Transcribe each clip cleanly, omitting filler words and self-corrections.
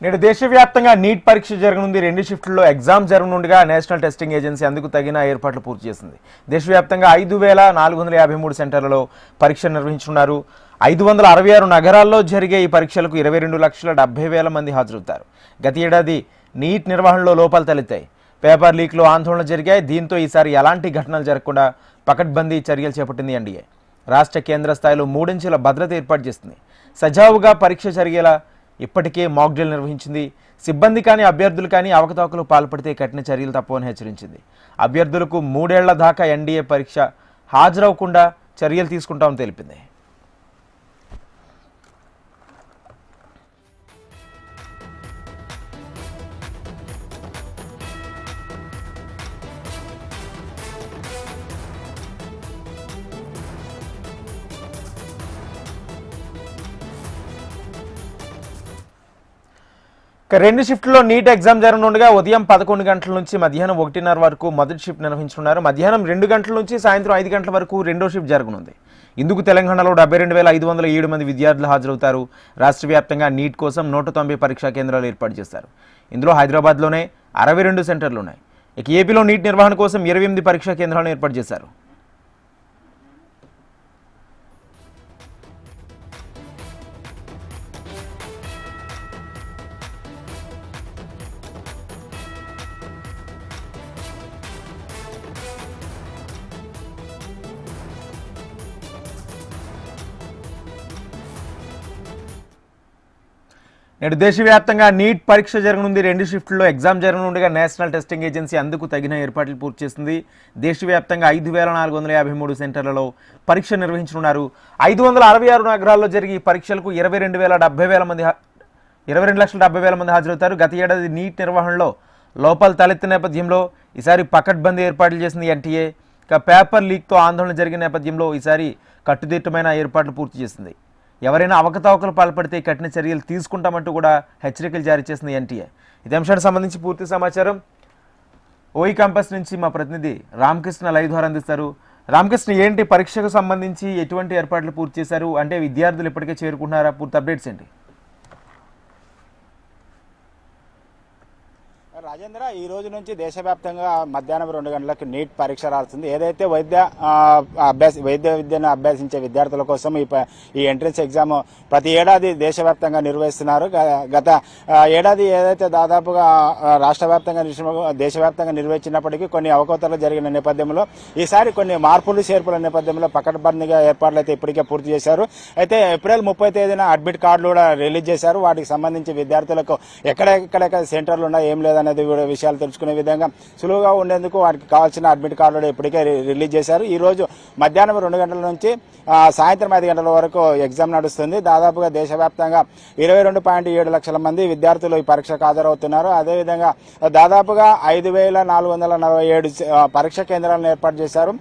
నేడు దేశవ్యాప్తంగా నీట్ పరీక్ష జరగనుంది. 2 షిఫ్టుల్లో ఎగ్జామ్ జరగనుండగా నేషనల్ టెస్టింగ్ ఏజెన్సీ అందుకు తగిన ఏర్పాట్లు పూర్తి చేసింది. దేశవ్యాప్తంగా 5,453 సెంటర్లలో పరీక్ష నిర్వహించనున్నారు. 566 నగరాల్లో జరిగే ఈ పరీక్షలకు 22,70,000 మంది హాజరవుతారు. గత ఏడాది నీట్ నిర్వహణలో లోపాలు తలెత్తాయి. పేపర్ లీక్లో ఆందోళన జరిగాయి. దీంతో ఈసారి ఎలాంటి ఘటనలు జరగకుండా పకడ్బందీ చర్యలు చేపట్టింది ఎన్డీఏ. రాష్ట్ర కేంద్ర స్థాయిలో 3 అంచెల భద్రత ఏర్పాటు చేస్తుంది. సజావుగా పరీక్ష జరిగేలా ఇప్పటికే మాక్ డ్రిల్ నిర్వహించింది. సిబ్బంది కానీ అభ్యర్థులు కానీ అవకతవకలు పాల్పడితే కఠిన చర్యలు తప్పవని హెచ్చరించింది. అభ్యర్థులకు 3 ఏళ్ల దాకా ఎన్డీఏ పరీక్ష హాజరవకుండా చర్యలు తీసుకుంటామని తెలిపింది. రెండు షిఫ్ట్లో నీట్ ఎగ్జామ్ జరగనుండగా ఉదయం 11 గంటల నుంచి మధ్యాహ్నం 1:30 వరకు మొదటి షిఫ్ట్ నిర్వహించనున్నారు. మధ్యాహ్నం 2 గంటల నుంచి సాయంత్రం 5 గంటల వరకు రెండో షిఫ్ట్ జరగనుంది. ఇందుకు తెలంగాణలో 72,507 మంది విద్యార్థులు హాజరవుతారు. రాష్ట్ర వ్యాప్తంగా నీట్ కోసం 190 పరీక్షా కేంద్రాలు ఏర్పాటు చేశారు. ఇందులో హైదరాబాద్లోనే 62 సెంటర్లు ఉన్నాయి. ఇక ఏపీలో నీట్ నిర్వహణ కోసం 28 పరీక్షా కేంద్రాలను ఏర్పాటు చేశారు. నేడు దేశవ్యాప్తంగా నీట్ పరీక్ష జరగనుంది. 2 షిఫ్టుల్లో ఎగ్జామ్ జరగనుండగా నేషనల్ టెస్టింగ్ ఏజెన్సీ అందుకు తగిన ఏర్పాట్లు పూర్తి చేసింది. దేశవ్యాప్తంగా 5,453 సెంటర్లలో పరీక్ష నిర్వహించనున్నారు. 566 నగరాల్లో జరిగే ఈ పరీక్షలకు 22,70,000 మంది హాజరవుతారు. గత ఏడాది నీట్ నిర్వహణలో లోపాలు తలెత్తిన నేపథ్యంలో ఈసారి పకడ్బందీ ఏర్పాట్లు చేసింది ఎన్టీఏ. ఇక పేపర్ లీక్తో ఆందోళన జరిగిన నేపథ్యంలో ఈసారి కట్టుదిట్టమైన ఏర్పాట్లు పూర్తి చేసింది. ఎవరైనా అవకతవకలు పాల్పడితే కఠిన చర్యలు తీసుకుంటామంటూ కూడా హెచ్చరికలు జారీ చేసింది ఎన్టీఏ. ఇదే అంశానికి సంబంధించి పూర్తి సమాచారం ఓఈ క్యాంపస్ నుంచి మా ప్రతినిధి రామకృష్ణ లైవ్ ద్వారా అందిస్తారు. రామకృష్ణ, ఏంటి పరీక్షకు సంబంధించి ఎటువంటి ఏర్పాట్లు పూర్తి చేశారు? అంటే విద్యార్థులు ఇప్పటికే చేరుకుంటున్నారా? పూర్తి అప్డేట్స్ ఏంటి? రాజేంద్ర, ఈ రోజు నుంచి దేశవ్యాప్తంగా మధ్యాహ్నం 2 గంటలకు నీట్ పరీక్ష రాస్తుంది. ఏదైతే వైద్య విద్యను అభ్యసించే విద్యార్థుల కోసం ఈ ఎంట్రన్స్ ఎగ్జామ్ ప్రతి ఏడాది దేశవ్యాప్తంగా నిర్వహిస్తున్నారు. గత ఏడాది ఏదైతే దాదాపుగా రాష్ట్ర వ్యాప్తంగా దేశవ్యాప్తంగా నిర్వహించినప్పటికీ కొన్ని అవకతవకలు జరిగిన నేపథ్యంలో ఈసారి కొన్ని మార్పులు చేర్పుల నేపథ్యంలో పకడ్బందీగా ఏర్పాట్లు అయితే ఇప్పటికే పూర్తి చేశారు. అయితే ఏప్రిల్ 30 తేదీన అడ్మిట్ కార్డులు కూడా రిలీజ్ చేశారు. వాటికి సంబంధించి విద్యార్థులకు ఎక్కడెక్కడ సెంటర్లు ఉన్నాయి, ఏం లేదనేది విషయాలు తెలుసుకునే విధంగా సులువుగా ఉండేందుకు వాటికి కావాల్సిన అడ్మిట్ కార్డులు ఇప్పటికే రిలీజ్ చేశారు. ఈ రోజు మధ్యాహ్నం 2 గంటల నుంచి సాయంత్రం 5 గంటల వరకు ఎగ్జామ్ నడుస్తుంది. దాదాపుగా దేశవ్యాప్తంగా 22.7 లక్షల మంది విద్యార్థులు ఈ పరీక్షకు హాజరవుతున్నారు. అదేవిధంగా దాదాపుగా 5,447 పరీక్షా కేంద్రాలను ఏర్పాటు చేశారు.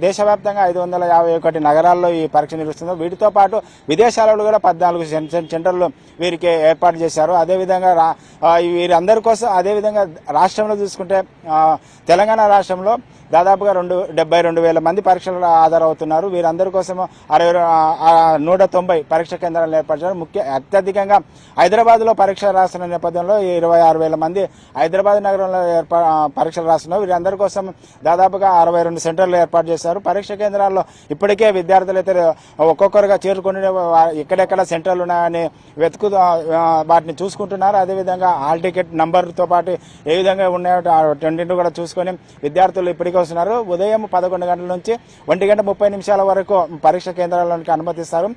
దేశవ్యాప్తంగా 551 నగరాల్లో ఈ పరీక్ష నిర్వహిస్తున్నారు. వీటితో పాటు విదేశాలలో కూడా 14 సెంటర్లు వీరికి ఏర్పాటు చేశారు. అదేవిధంగా వీరందరి కోసం అదేవిధంగా రాష్ట్రంలో చూసుకుంటే తెలంగాణ రాష్ట్రంలో దాదాపుగా 72,000 మంది పరీక్షలు హాజరవుతున్నారు. వీరందరి కోసం 190 పరీక్షా కేంద్రాలను ఏర్పరిచారు. అత్యధికంగా హైదరాబాద్లో పరీక్ష రాస్తున్న నేపథ్యంలో 26,000 మంది హైదరాబాద్ నగరంలో పరీక్షలు రాస్తున్నారు. వీరందరి కోసం దాదాపుగా 62 సెంటర్లు ఏర్పాటు చేశారు. పరీక్షా కేంద్రాల్లో ఇప్పటికే విద్యార్థులు అయితే ఒక్కొక్కరుగా చేరుకుని ఎక్కడెక్కడ సెంటర్లు ఉన్నాయని వాటిని చూసుకుంటున్నారు. అదేవిధంగా హాల్ టికెట్ నంబర్తో పాటు ఏ విధంగా ఉన్నాయో రెండింటిని కూడా చూసుకొని విద్యార్థులు ఇప్పటికే వస్తున్నారు. ఉదయం 11 గంటల నుంచి 1:30 వరకు పరీక్ష కేంద్రాలకు అనుమతిస్తారు.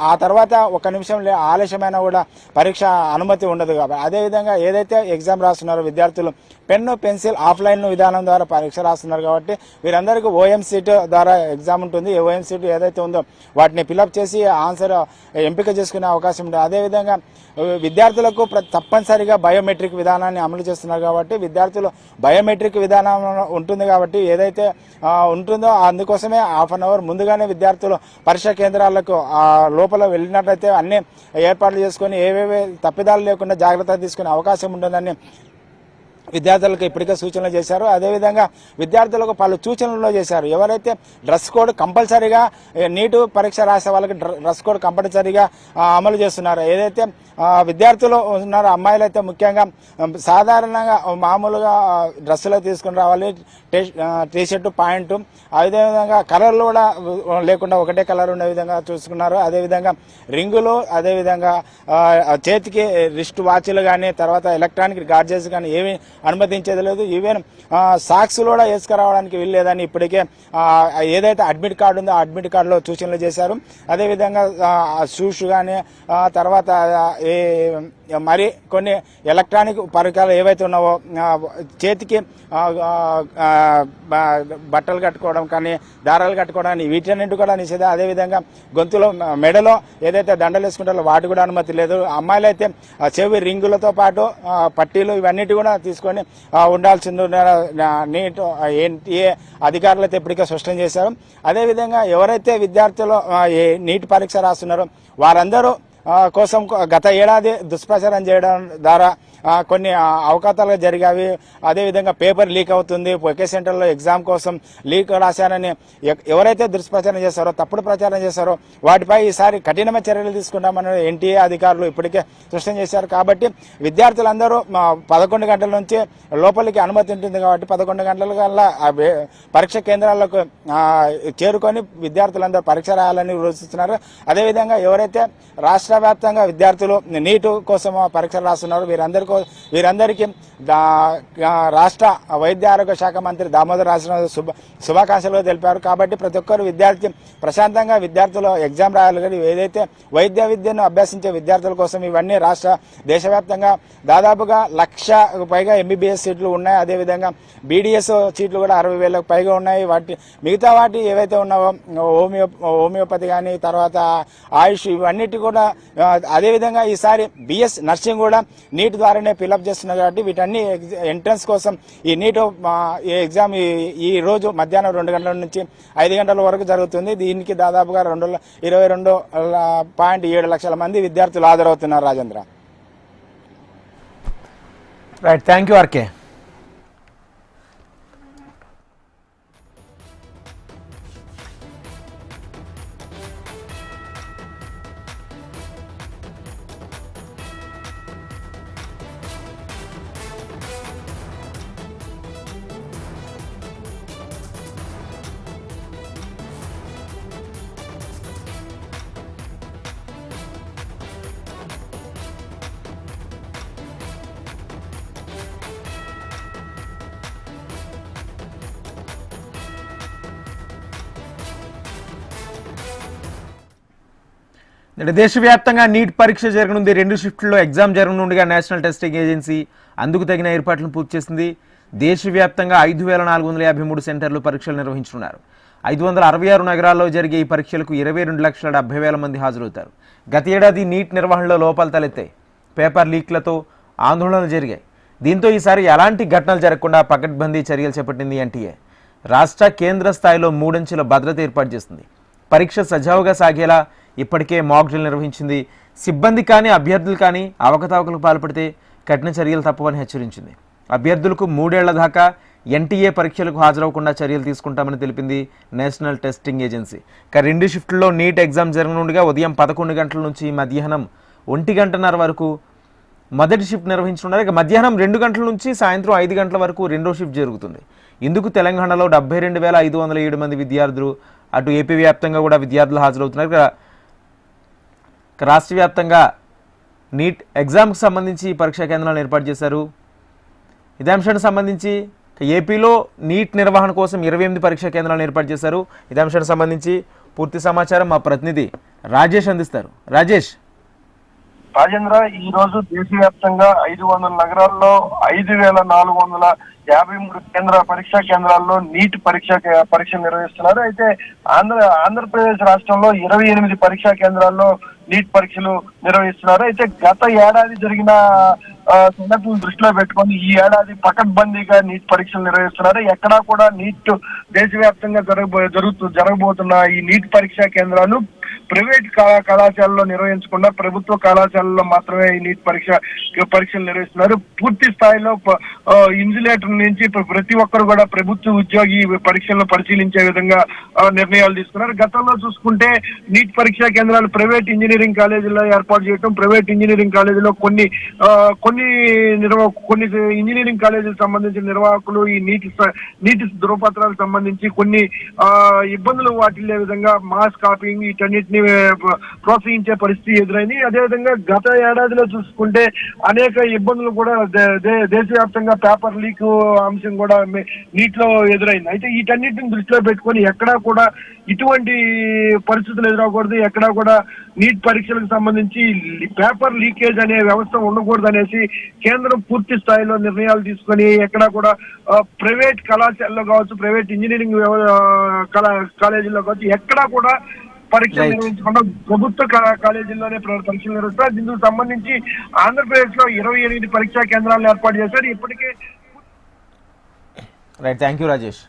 ఆ తర్వాత 1 నిమిషం ఆలస్యమైనా కూడా పరీక్ష అనుమతి ఉండదు. కాబట్టి అదేవిధంగా ఏదైతే ఎగ్జామ్ రాస్తున్నారో విద్యార్థులు పెన్ను పెన్సిల్ ఆఫ్లైన్ విధానం ద్వారా పరీక్ష రాస్తున్నారు. కాబట్టి వీరందరికీ ఓఎం సీట్ ద్వారా ఎగ్జామ్ ఉంటుంది. ఓఎం సీట్ ఏదైతే ఉందో వాటిని ఫిలప్ చేసి ఆన్సర్ ఎంపిక చేసుకునే అవకాశం ఉంటుంది. అదేవిధంగా విద్యార్థులకు తప్పనిసరిగా బయోమెట్రిక్ విధానాన్ని అమలు చేస్తున్నారు. కాబట్టి విద్యార్థులు బయోమెట్రిక్ విధానం ఉంటుంది కాబట్టి ఏదైతే ఉంటుందో అందుకోసమే హాఫ్ అన్ అవర్ ముందుగానే విద్యార్థులు పరీక్షా కేంద్రాలకు లోపల వెళ్ళినట్లయితే అన్ని ఏర్పాట్లు చేసుకుని ఏవేవి తప్పిదాలు లేకుండా జాగ్రత్త తీసుకునే అవకాశం ఉంటుందని విద్యార్థులకు ఇప్పటికే సూచనలు చేశారు. అదేవిధంగా విద్యార్థులకు పలు సూచనలు చేశారు. ఎవరైతే డ్రెస్ కోడ్ కంపల్సరీగా నీటు పరీక్ష రాసే వాళ్ళకి డ్రెస్ కోడ్ కంపల్సరీగా అమలు చేస్తున్నారు. ఏదైతే విద్యార్థులు ఉన్నారో అమ్మాయిలు అయితే ముఖ్యంగా సాధారణంగా మామూలుగా డ్రెస్సులో తీసుకుని రావాలి, టీషర్టు ప్యాంటు, అదేవిధంగా కలర్లు కూడా లేకుండా ఒకటే కలర్ ఉండే విధంగా చూసుకున్నారు. అదేవిధంగా రింగులు, అదేవిధంగా చేతికి రిస్ట్ వాచ్లు కానీ తర్వాత ఎలక్ట్రానిక్ గాడ్జెట్స్ కానీ ఏమి అనుమతించేది లేదు. ఈవెన్ సాక్స్ కూడా వేసుకురావడానికి వీల్లేదని ఇప్పటికే ఏదైతే అడ్మిట్ కార్డు ఉందో ఆ అడ్మిట్ కార్డులో సూచనలు చేశారు. అదేవిధంగా షూస్ కానీ తర్వాత మరి కొన్ని ఎలక్ట్రానిక్ పరికరాలు ఏవైతే ఉన్నావో చేతికి బట్టలు కట్టుకోవడం కానీ దారాలు కట్టుకోవడం కానీ వీటన్నింటి కూడా నిషేధం. అదేవిధంగా గొంతులో మెడలో ఏదైతే దండలు వేసుకుంటారో వాటి కూడా అనుమతి లేదు. అమ్మాయిలు అయితే చెవి రింగులతో పాటు పట్టీలు ఇవన్నిటి కూడా తీసుకొని ఉండాల్సింది నీట్ ఏ అధికారులు అయితే ఇప్పటికే స్పష్టం చేశారు. అదేవిధంగా ఎవరైతే విద్యార్థులు నీట్ పరీక్ష రాస్తున్నారో వారందరూ కోసం గత ఏడాది దుష్ప్రచారం చేయడం ద్వారా కొన్ని అవకాశాలు జరిగావి. అదేవిధంగా పేపర్ లీక్ అవుతుంది, ఒకే సెంటర్లో ఎగ్జామ్ కోసం లీక్ రాశారని ఎవరైతే దుష్ప్రచారం చేస్తారో, తప్పుడు ప్రచారం చేస్తారో వాటిపై ఈసారి కఠినమైన చర్యలు తీసుకుంటామని ఎన్టీఏ అధికారులు ఇప్పటికే స్పష్టం చేశారు. కాబట్టి విద్యార్థులందరూ 11 గంటల నుంచి లోపలికి అనుమతి ఉంటుంది కాబట్టి 11 గంటల కల్లా పరీక్ష కేంద్రాలకు చేరుకొని విద్యార్థులందరూ పరీక్ష రాయాలని సూచిస్తున్నారు. అదేవిధంగా ఎవరైతే రాష్ట్ర వ్యాప్తంగా విద్యార్థులు నీటు కోసం పరీక్షలు రాస్తున్నారు వీరందరికీ రాష్ట్ర వైద్య ఆరోగ్య శాఖ మంత్రి దామోదర్ రాజనరసింహ శుభాకాంక్షలు తెలిపారు. కాబట్టి ప్రతి ఒక్కరు విద్యార్థి ప్రశాంతంగా విద్యార్థులు ఎగ్జామ్ రాయాలి. కానీ ఏదైతే వైద్య విద్యను అభ్యసించే విద్యార్థుల కోసం ఇవన్నీ దేశవ్యాప్తంగా దాదాపుగా 1,00,000 పైగా ఎంబీబీఎస్ సీట్లు ఉన్నాయి. అదేవిధంగా బీడీఎస్ సీట్లు కూడా 60,000కు పైగా ఉన్నాయి. మిగతా వాటి ఏవైతే ఉన్నావో హోమియోపతి కానీ తర్వాత ఆయుష్ ఇవన్నిటి కూడా అదేవిధంగా ఈసారి బిఎస్ నర్సింగ్ కూడా నీట్ ద్వారానే ఫిల్అప్ చేస్తున్నారు. కాబట్టి వీటన్ని ఎంట్రన్స్ కోసం ఈ నీట్ ఎగ్జామ్ ఈ రోజు మధ్యాహ్నం 2 గంటల నుంచి 5 గంటల వరకు జరుగుతుంది. దీనికి దాదాపుగా 22.7 లక్షల మంది విద్యార్థులు హాజరవుతున్నారు. Rajendra. Right, thank you RK. దేశవ్యాప్తంగా నీట్ పరీక్ష జరగనుంది. 2 షిఫ్ట్లో ఎగ్జామ్ జరగనుండగా నేషనల్ టెస్టింగ్ ఏజెన్సీ అందుకు తగిన ఏర్పాట్లను పూర్తి చేసింది. దేశవ్యాప్తంగా 5,453 సెంటర్లు పరీక్షలు నిర్వహించనున్నారు. 566 నగరాల్లో జరిగే ఈ పరీక్షలకు 22,70,000 మంది హాజరవుతారు. గత ఏడాది నీట్ నిర్వహణలో లోపాలు తలెత్తాయి. పేపర్ లీక్లతో ఆందోళనలు జరిగాయి. దీంతో ఈసారి ఎలాంటి ఘటనలు జరగకుండా పకడ్బందీ చర్యలు చేపట్టింది ఎన్టీఏ. రాష్ట్ర కేంద్ర స్థాయిలో 3 అంచెల భద్రత ఏర్పాటు చేస్తుంది. పరీక్ష సజావుగా సాగేలా ఇప్పటికే మాక్ డ్రిల్ నిర్వహించింది. సిబ్బంది కానీ అభ్యర్థులు కానీ అవకతవకలకు పాల్పడితే కఠిన చర్యలు తప్పవని హెచ్చరించింది. అభ్యర్థులకు 3 ఏళ్ల దాకా ఎన్టీఏ పరీక్షలకు హాజరవకుండా చర్యలు తీసుకుంటామని తెలిపింది నేషనల్ టెస్టింగ్ ఏజెన్సీ. 2 షిఫ్ట్లో నీట్ ఎగ్జామ్ జరగనుండగా ఉదయం 11 గంటల నుంచి మధ్యాహ్నం 1:30 వరకు మొదటి షిఫ్ట్ నిర్వహించనున్నారు. ఇక మధ్యాహ్నం 2 గంటల నుంచి సాయంత్రం 5 గంటల వరకు రెండో షిఫ్ట్ జరుగుతుంది. ఇందుకు తెలంగాణలో 72,507 మంది విద్యార్థులు, అటు ఏపీ వ్యాప్తంగా కూడా విద్యార్థులు హాజరవుతున్నారు. రాష్ట్ర వ్యాప్తంగా నీట్ ఎగ్జామ్కి సంబంధించి పరీక్షా కేంద్రాలను ఏర్పాటు చేశారు. ఇదే అంశానికి సంబంధించి ఏపీలో నీట్ నిర్వహణ కోసం 28 పరీక్షా కేంద్రాలను ఏర్పాటు చేశారు. ఇదే అంశానికి సంబంధించి పూర్తి సమాచారం మా ప్రతినిధి రాజేష్ అందిస్తారు. రాజేష్. రాజేంద్ర, ఈ రోజు దేశవ్యాప్తంగా 500 నగరాల్లో 5,453 పరీక్షా కేంద్రాల్లో నీట్ పరీక్ష నిర్వహిస్తున్నారు. అయితే ఆంధ్రప్రదేశ్ రాష్ట్రంలో 28 పరీక్షా కేంద్రాల్లో నీట్ పరీక్షలు నిర్వహిస్తున్నారు. అయితే గత ఏడాది జరిగిన సంఘటనలు దృష్టిలో పెట్టుకొని ఈ ఏడాది పకడ్బందీగా నీట్ పరీక్షలు నిర్వహిస్తున్నారు. ఎక్కడా కూడా నీట్ దేశవ్యాప్తంగా జరగబోతున్న ఈ నీట్ పరీక్షా కేంద్రాలు ప్రైవేట్ కళాశాలలో నిర్వహించకుండా ప్రభుత్వ కళాశాలలో మాత్రమే ఈ నీట్ పరీక్షలు నిర్వహిస్తున్నారు. పూర్తి స్థాయిలో ఇన్సులేటర్ నుంచి ప్రతి ఒక్కరు కూడా ప్రభుత్వ ఉద్యోగి పరీక్షలను పరిశీలించే విధంగా నిర్ణయాలు తీసుకున్నారు. గతంలో చూసుకుంటే నీట్ పరీక్షా కేంద్రాలు ప్రైవేట్ ఇంజనీరింగ్ కాలేజీలో ఏర్పాటు చేయడం, ప్రైవేట్ ఇంజనీరింగ్ కాలేజీలో కొన్ని ఇంజనీరింగ్ కాలేజీలకు సంబంధించిన నిర్వాహకులు ఈ నీటి ధృవపత్రాలకు సంబంధించి కొన్ని ఇబ్బందులు వాటిల్లే విధంగా మాస్ కాపీయింగ్ వీటన్నిటిని ప్రోత్సహించే పరిస్థితి ఎదురైంది. అదేవిధంగా గత ఏడాదిలో చూసుకుంటే అనేక ఇబ్బందులు కూడా దేశవ్యాప్తంగా పేపర్ లీక్ అంశం కూడా నీటిలో ఎదురైంది. అయితే వీటన్నిటిని దృష్టిలో పెట్టుకొని ఎక్కడా కూడా ఇటువంటి పరిస్థితులు ఎదురవకూడదు, ఎక్కడా కూడా నీట్ పరీక్షలకు సంబంధించి పేపర్ లీకేజ్ అనే వ్యవస్థ ఉండకూడదు అనేసి కేంద్రం పూర్తి స్థాయిలో నిర్ణయాలు తీసుకొని ఎక్కడా కూడా ప్రైవేట్ కళాశాలలో కావచ్చు, ప్రైవేట్ ఇంజనీరింగ్ కాలేజీల్లో కావచ్చు, ఎక్కడా కూడా పరీక్షలు నిర్వహించకుండా ప్రభుత్వ కాలేజీల్లోనే పరీక్షలు నిర్వహిస్తారు. దీనికి సంబంధించి ఆంధ్రప్రదేశ్ లో 28 పరీక్షా కేంద్రాలను ఏర్పాటు చేశారు. ఇప్పటికే రైట్, థ్యాంక్ యూ రాజేష్.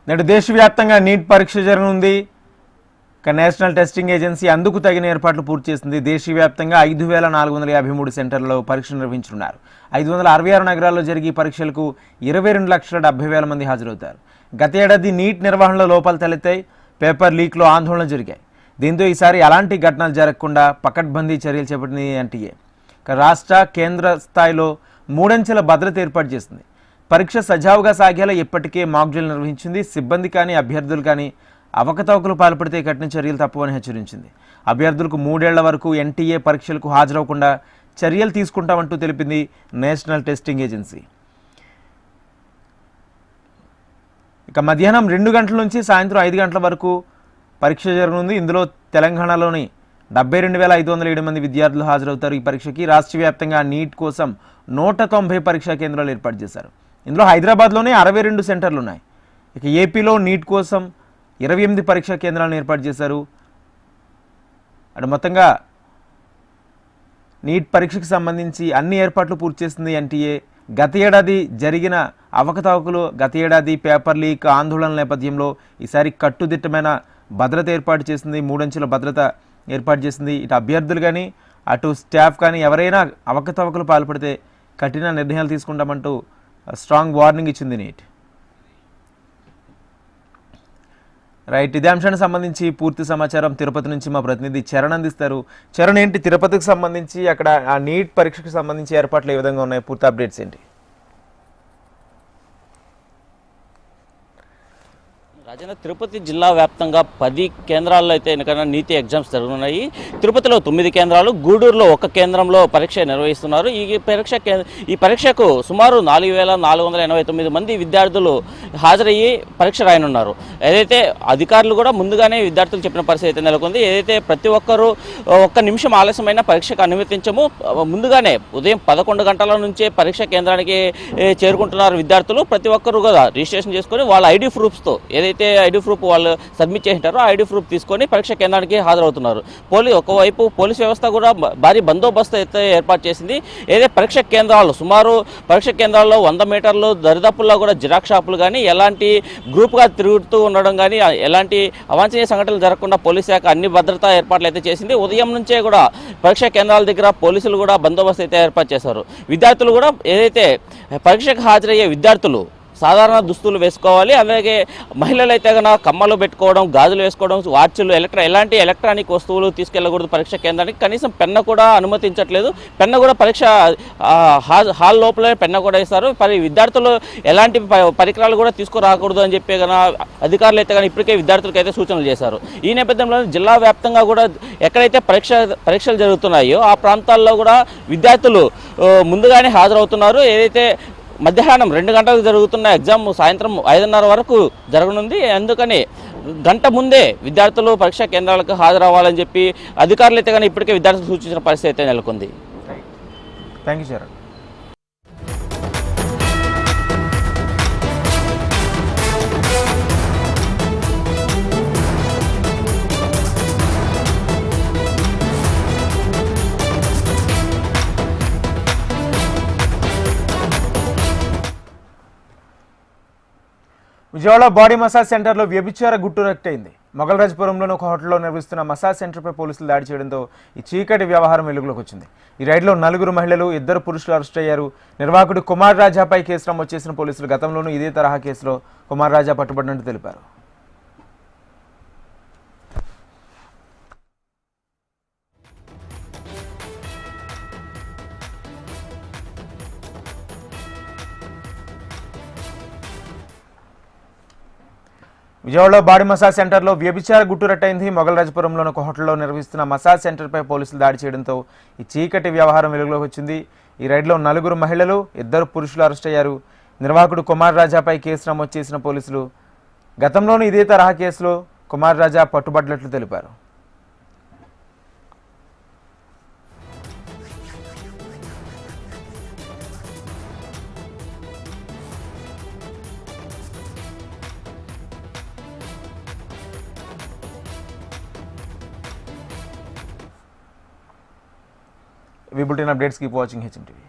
నేడు దేశవ్యాప్తంగా నీట్ పరీక్ష జరగనుంది. నేషనల్ టెస్టింగ్ ఏజెన్సీ అందుకు తగిన ఏర్పాట్లు పూర్తి చేసింది. దేశవ్యాప్తంగా 5,453 సెంటర్లలో పరీక్షలు నిర్వహించనున్నారు. 566 నగరాల్లో జరిగే పరీక్షలకు 22,70,000 మంది హాజరవుతారు. గత ఏడాది నీట్ నిర్వహణలో లోపాలు తలెత్తాయి. పేపర్ లీక్లో ఆందోళన జరిగాయి. దీంతో ఈసారి అలాంటి ఘటనలు జరగకుండా పకడ్బందీ చర్యలు చేపట్టింది ఎన్టీఏ. రాష్ట్ర కేంద్ర స్థాయిలో 3 అంచెల భద్రత ఏర్పాటు చేసింది. పరీక్ష సజావుగా సాగేలా ఇప్పటికే మాక్ డ్రిల్ నిర్వహించింది. సిబ్బంది కానీ అభ్యర్థులు కానీ అవకతవకలు పాల్పడితే కఠిన చర్యలు తప్పవని హెచ్చరించింది. అభ్యర్థులకు 3 ఏళ్ల వరకు ఎన్టీఏ పరీక్షలకు హాజరవకుండా చర్యలు తీసుకుంటామంటూ తెలిపింది నేషనల్ టెస్టింగ్ ఏజెన్సీ. ఇక మధ్యాహ్నం 2 గంటల నుంచి సాయంత్రం 5 గంటల వరకు పరీక్ష జరగనుంది. ఇందులో తెలంగాణలోని 72,507 మంది విద్యార్థులు హాజరవుతారు. ఈ పరీక్షకి రాష్ట్ర వ్యాప్తంగా నీట్ కోసం 190 పరీక్షా కేంద్రాలు ఏర్పాటు చేశారు. ఇందులో హైదరాబాద్లోనే 62 సెంటర్లు ఉన్నాయి. ఇక ఏపీలో నీట్ కోసం 28 పరీక్షా కేంద్రాలను ఏర్పాటు చేశారు. అటు మొత్తంగా నీట్ పరీక్షకు సంబంధించి అన్ని ఏర్పాట్లు పూర్తి చేసింది ఎన్టీఏ. గత ఏడాది జరిగిన అవకతవకలు, గత ఏడాది పేపర్ లీక్ ఆందోళనల నేపథ్యంలో ఈసారి కట్టుదిట్టమైన భద్రత ఏర్పాటు చేసింది. 3 అంచెల భద్రత ఏర్పాటు చేసింది. ఇటు అభ్యర్థులు కానీ అటు స్టాఫ్ కానీ ఎవరైనా అవకతవకలు పాల్పడితే కఠిన నిర్ణయాలు తీసుకుంటామంటూ స్ట్రాంగ్ వార్నింగ్ ఇచ్చింది నీట్. రైట్, ఇదే అంశానికి సంబంధించి పూర్తి సమాచారం తిరుపతి నుంచి మా ప్రతినిధి చరణ్ అందిస్తారు. చరణ్, ఏంటి తిరుపతికి సంబంధించి అక్కడ ఆ నీట్ పరీక్షకు సంబంధించి ఏర్పాట్లు ఏ విధంగా ఉన్నాయి, పూర్తి అప్డేట్స్ ఏంటి? రాజన్న, తిరుపతి జిల్లా వ్యాప్తంగా 10 కేంద్రాల్లో అయితే ఎన్నికైనా నీతి ఎగ్జామ్స్ జరుగుతున్నాయి. తిరుపతిలో 9 కేంద్రాలు, గూడూరులో 1 కేంద్రంలో పరీక్ష నిర్వహిస్తున్నారు. ఈ పరీక్షకు సుమారు 4,489 మంది విద్యార్థులు హాజరయ్యి పరీక్ష రాయనున్నారు. ఏదైతే అధికారులు కూడా ముందుగానే విద్యార్థులు చెప్పిన పరిస్థితి అయితే నెలకొంది. ఏదైతే ప్రతి ఒక్కరూ 1 నిమిషం ఆలస్యమైన పరీక్షకు అనుమతించము, ముందుగానే ఉదయం 11 గంటల నుంచే పరీక్ష కేంద్రానికి చేరుకుంటున్నారు విద్యార్థులు. ప్రతి ఒక్కరు కూడా రిజిస్ట్రేషన్ చేసుకొని వాళ్ళ ఐడి ప్రూఫ్స్తో, ఏదైతే ఐడి ప్రూఫ్ వాళ్ళు సబ్మిట్ చేసింటారో ఆ ఐడి ప్రూఫ్ తీసుకొని పరీక్ష కేంద్రానికి హాజరవుతున్నారు. ఒకవైపు పోలీస్ వ్యవస్థ కూడా భారీ బందోబస్తు అయితే ఏర్పాటు చేసింది. ఏదైతే పరీక్ష కేంద్రాలు సుమారు పరీక్ష కేంద్రాల్లో 100 మీటర్లు దరిదాపుల్లో కూడా జిరాక్స్ షాపులు కానీ ఎలాంటి గ్రూప్గా తిరుగుతూ ఉండడం కానీ ఎలాంటి అవాంఛనీయ సంఘటనలు జరగకుండా పోలీస్ శాఖ అన్ని భద్రతా ఏర్పాట్లు అయితే చేసింది. ఉదయం నుంచే కూడా పరీక్ష కేంద్రాల దగ్గర పోలీసులు కూడా బందోబస్తు అయితే ఏర్పాటు చేశారు. విద్యార్థులు కూడా ఏదైతే పరీక్షకు హాజరయ్యే విద్యార్థులు సాధారణ దుస్తులు వేసుకోవాలి. అలాగే మహిళలు అయితే కనుక కమ్మలు పెట్టుకోవడం, గాజులు వేసుకోవడం, వాచ్లు, ఎలాంటి ఎలక్ట్రానిక్ వస్తువులు తీసుకెళ్లకూడదు పరీక్ష కేంద్రానికి. కనీసం పెన్ను కూడా అనుమతించట్లేదు. పెన్ను కూడా పరీక్ష హాల్ లోపలే పెన్ను కూడా ఇస్తారు. విద్యార్థులు ఎలాంటి పరికరాలు కూడా తీసుకురాకూడదు అని చెప్పి కనుక అధికారులు అయితే కానీ ఇప్పటికే విద్యార్థులకు అయితే సూచనలు చేశారు. ఈ నేపథ్యంలో జిల్లా వ్యాప్తంగా కూడా ఎక్కడైతే పరీక్షలు జరుగుతున్నాయో ఆ ప్రాంతాల్లో కూడా విద్యార్థులు ముందుగానే హాజరవుతున్నారు. ఏదైతే మధ్యాహ్నం 2 గంటలకు జరుగుతున్న ఎగ్జామ్ సాయంత్రం 5:30 వరకు జరగనుంది. అందుకని గంట ముందే విద్యార్థులు పరీక్షా కేంద్రాలకు హాజరవ్వాలని చెప్పి అధికారులు అయితే కానీ ఇప్పటికే విద్యార్థులు సూచించిన పరిస్థితి అయితే నెలకొంది. Thank you Charan. Vijayawada body massage సెంటర్లో వ్యభిచార గుట్టు రట్టయింది. మొగల్రాజ్పురంలోని ఒక హోటల్లో నిర్వహిస్తున్న మసాజ్ సెంటర్పై పోలీసులు దాడి చేయడంతో ఈ చీకటి వ్యవహారం వెలుగులోకి వచ్చింది. ఈ రైడ్లో 4 మహిళలు, 2 పురుషులు అరెస్ట్ అయ్యారు. నిర్వాహకుడు కుమార్ రాజాపై కేసు నమోదు చేసిన పోలీసులు గతంలోనూ ఇదే తరహా కేసులో కుమార్ రాజా పట్టుబడినట్టు తెలిపారు. విజయవాడలో బాడీ మసాజ్ సెంటర్లో వ్యభిచార గుట్టు రట్టయింది. మొగల్రాజ్పురంలోని ఒక హోటల్లో నిర్వహిస్తున్న మసాజ్ సెంటర్పై పోలీసులు దాడి చేయడంతో ఈ చీకటి వ్యవహారం వెలుగులోకి వచ్చింది. ఈ రైడ్లో 4 మహిళలు, 2 పురుషులు అరెస్ట్ అయ్యారు. నిర్వాహకుడు కుమార్ రాజాపై కేసు నమోదు చేసిన పోలీసులు గతంలోనూ ఇదే తరహా కేసులో కుమార్ రాజా పట్టుబడినట్లు తెలిపారు. We bulletin updates, keep watching HM TV.